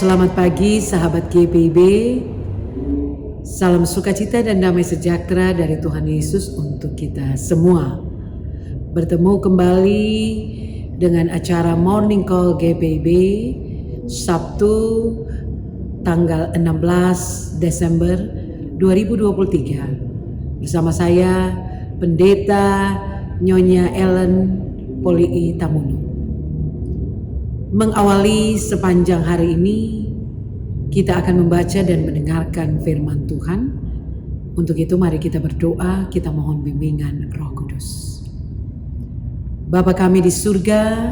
Selamat pagi sahabat GPIB. Salam sukacita dan damai sejahtera dari Tuhan Yesus untuk kita semua. Bertemu kembali dengan acara Morning Call GPIB Sabtu tanggal 16 Desember 2023 bersama saya Pendeta Nyonya Ellen Polii Tamuno. Mengawali sepanjang hari ini, kita akan membaca dan mendengarkan firman Tuhan. Untuk itu mari kita berdoa, kita mohon bimbingan Roh Kudus. Bapa kami di surga,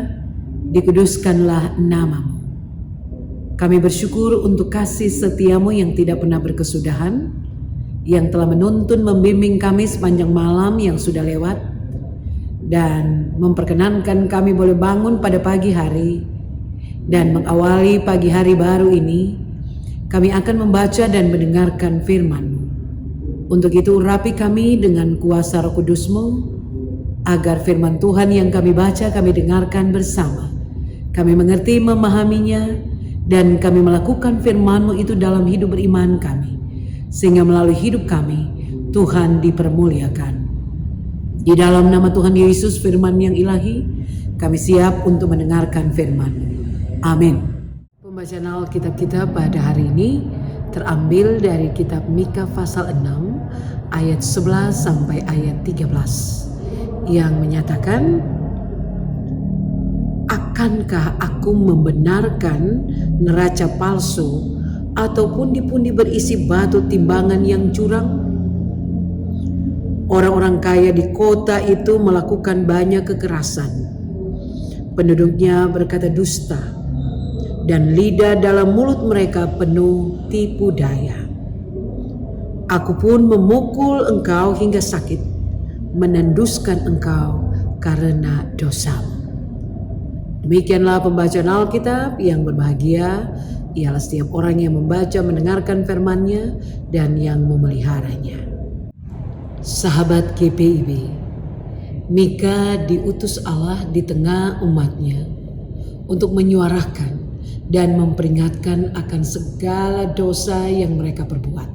dikuduskanlah nama-Mu. Kami bersyukur untuk kasih setiamu yang tidak pernah berkesudahan, yang telah menuntun membimbing kami sepanjang malam yang sudah lewat, dan memperkenankan kami boleh bangun pada pagi hari. Dan mengawali pagi hari baru ini, kami akan membaca dan mendengarkan firman-Mu. Untuk itu urapi kami dengan kuasa Roh Kudus-Mu, agar firman Tuhan yang kami baca, kami dengarkan bersama. Kami mengerti, memahaminya, dan kami melakukan firman-Mu itu dalam hidup beriman kami. Sehingga melalui hidup kami, Tuhan dipermuliakan. Di dalam nama Tuhan Yesus, firman yang ilahi, kami siap untuk mendengarkan firman-Mu. Amin. Pembacaan Alkitab kita pada hari ini terambil dari kitab Mika pasal 6 ayat 11 sampai ayat 13 yang menyatakan, akankah aku membenarkan neraca palsu ataupun pundi-pundi berisi batu timbangan yang curang? Orang-orang kaya di kota itu melakukan banyak kekerasan. Penduduknya berkata dusta, dan lidah dalam mulut mereka penuh tipu daya. Aku pun memukul engkau hingga sakit, menenduskan engkau karena dosamu. Demikianlah pembacaan Alkitab. Yang berbahagia ialah setiap orang yang membaca, mendengarkan firman-Nya, dan yang memeliharanya. Sahabat GPIB, Mika diutus Allah di tengah umatnya untuk menyuarakan dan memperingatkan akan segala dosa yang mereka perbuat.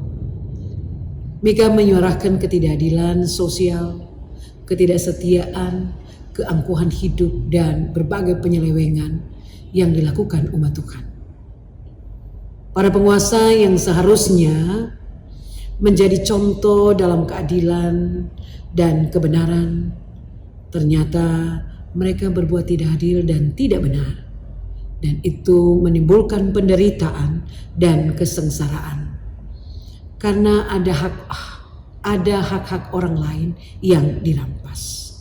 Mika menyuarakan ketidakadilan sosial, ketidaksetiaan, keangkuhan hidup, dan berbagai penyelewengan yang dilakukan umat Tuhan. Para penguasa yang seharusnya menjadi contoh dalam keadilan dan kebenaran, ternyata mereka berbuat tidak adil dan tidak benar. Dan itu menimbulkan penderitaan dan kesengsaraan. Karena ada hak-hak orang lain yang dirampas.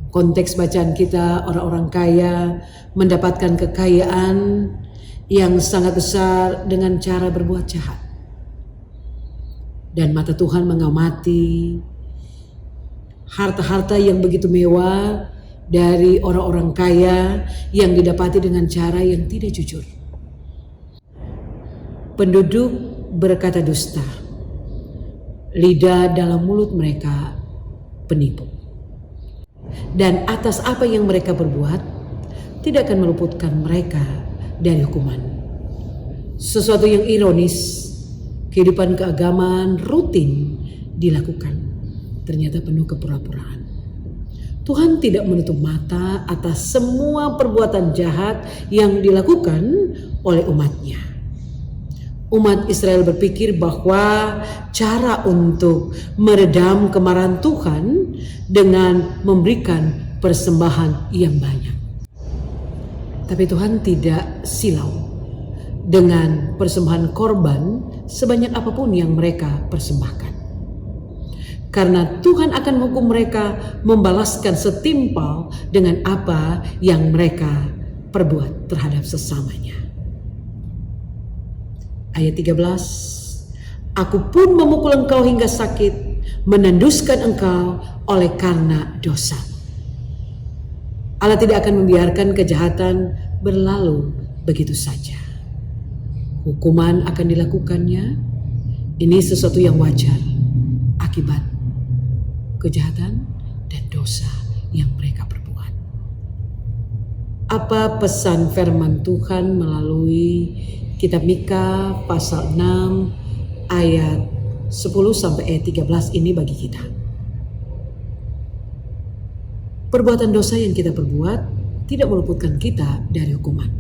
Konteks bacaan kita, orang-orang kaya mendapatkan kekayaan yang sangat besar dengan cara berbuat jahat. Dan mata Tuhan mengamati harta-harta yang begitu mewah dari orang-orang kaya yang didapati dengan cara yang tidak jujur. Penduduk berkata dusta, lidah dalam mulut mereka penipu. Dan atas apa yang mereka berbuat, tidak akan meluputkan mereka dari hukuman. Sesuatu yang ironis, kehidupan keagamaan rutin dilakukan, ternyata penuh kepura-puraan. Tuhan tidak menutup mata atas semua perbuatan jahat yang dilakukan oleh umatnya. Umat Israel berpikir bahwa cara untuk meredam kemarahan Tuhan dengan memberikan persembahan yang banyak. Tapi Tuhan tidak silau dengan persembahan korban sebanyak apapun yang mereka persembahkan. Karena Tuhan akan menghukum mereka, membalaskan setimpal dengan apa yang mereka perbuat terhadap sesamanya. Ayat 13, aku pun memukul engkau hingga sakit, menenduskan engkau oleh karena dosa. Allah tidak akan membiarkan kejahatan berlalu begitu saja. Hukuman akan dilakukannya. Ini sesuatu yang wajar akibat kejahatan dan dosa yang mereka perbuat. apa pesan firman Tuhan melalui kitab Mika pasal 6 ayat 10 sampai ayat 13 ini bagi kita. Perbuatan dosa yang kita perbuat tidak meluputkan kita dari hukuman.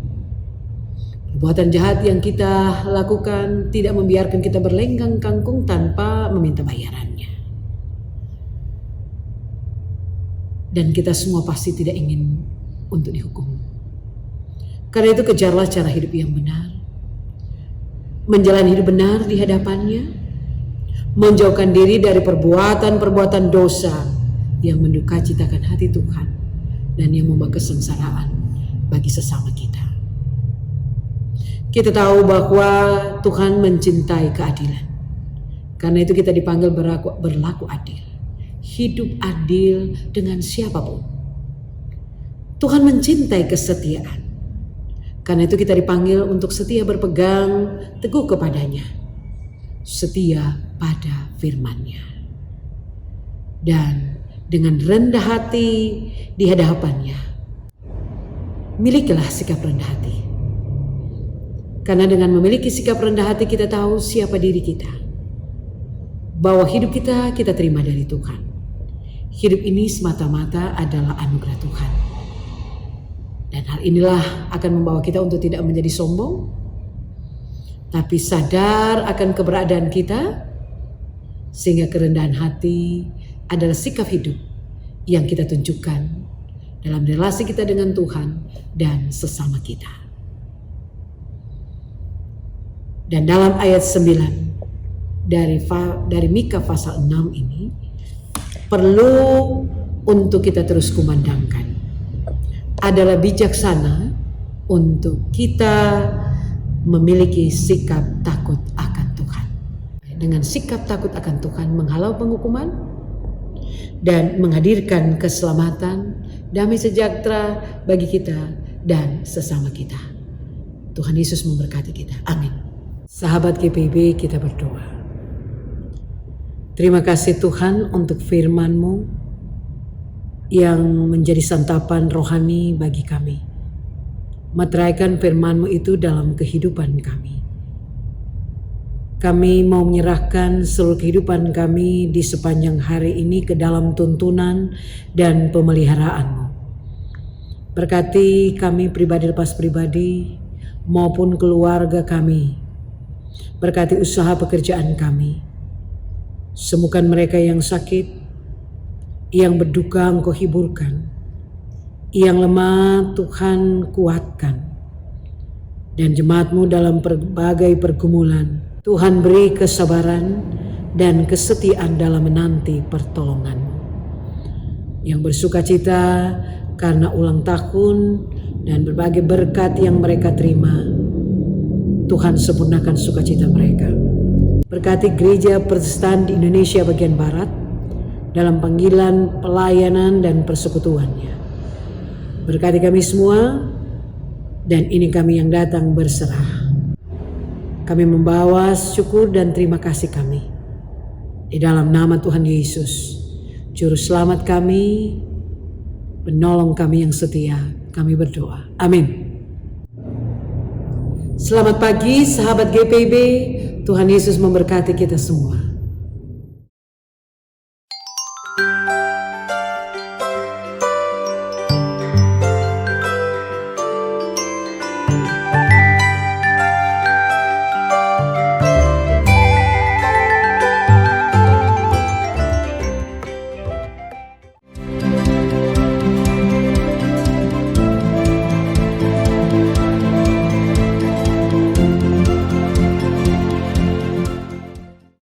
Perbuatan jahat yang kita lakukan tidak membiarkan kita berlenggang kangkung tanpa meminta bayarannya. Dan kita semua pasti tidak ingin untuk dihukum. Karena itu kejarlah cara hidup yang benar, menjalani hidup benar di hadapannya, menjauhkan diri dari perbuatan-perbuatan dosa yang mendukacitakan hati Tuhan dan yang membawa kesengsaraan bagi sesama kita. Kita tahu bahwa Tuhan mencintai keadilan. Karena itu kita dipanggil berlaku adil, hidup adil dengan siapapun. Tuhan mencintai kesetiaan. Karena itu kita dipanggil untuk setia berpegang teguh kepadanya, setia pada firman-Nya. Dan dengan rendah hati di hadapannya, milikilah sikap rendah hati. Karena dengan memiliki sikap rendah hati kita tahu siapa diri kita, bahwa hidup kita terima dari Tuhan. Hidup ini semata-mata adalah anugerah Tuhan. Dan hal inilah akan membawa kita untuk tidak menjadi sombong, tapi sadar akan keberadaan kita, sehingga kerendahan hati adalah sikap hidup yang kita tunjukkan dalam relasi kita dengan Tuhan dan sesama kita. Dan dalam ayat 9 dari Mika pasal 6 ini perlu untuk kita terus kumandangkan, adalah bijaksana untuk kita memiliki sikap takut akan Tuhan. Dengan sikap takut akan Tuhan menghalau penghukuman dan menghadirkan keselamatan, damai sejahtera bagi kita dan sesama kita. Tuhan Yesus memberkati kita. Amin. Sahabat GPIB, kita berdoa. Terima kasih Tuhan untuk firman-Mu yang menjadi santapan rohani bagi kami. Meteraikan firman-Mu itu dalam kehidupan kami. Kami mau menyerahkan seluruh kehidupan kami di sepanjang hari ini ke dalam tuntunan dan pemeliharaan-Mu. Berkati kami pribadi lepas pribadi maupun keluarga kami. Berkati usaha pekerjaan kami. Sembuhkan mereka yang sakit, yang berduka Engkau hiburkan, yang lemah Tuhan kuatkan, dan jemaat-Mu dalam berbagai pergumulan Tuhan beri kesabaran dan kesetiaan dalam menanti pertolongan-Mu. Yang bersuka cita karena ulang tahun dan berbagai berkat yang mereka terima, Tuhan sempurnakan sukacita mereka. Berkati gereja Protestan di Indonesia bagian Barat dalam panggilan pelayanan dan persekutuannya. Berkati kami semua, dan ini kami yang datang berserah. Kami membawa syukur dan terima kasih kami. Di dalam nama Tuhan Yesus, Juru Selamat kami, penolong kami yang setia, kami berdoa. Amin. Selamat pagi sahabat GPIB, Tuhan Yesus memberkati kita semua.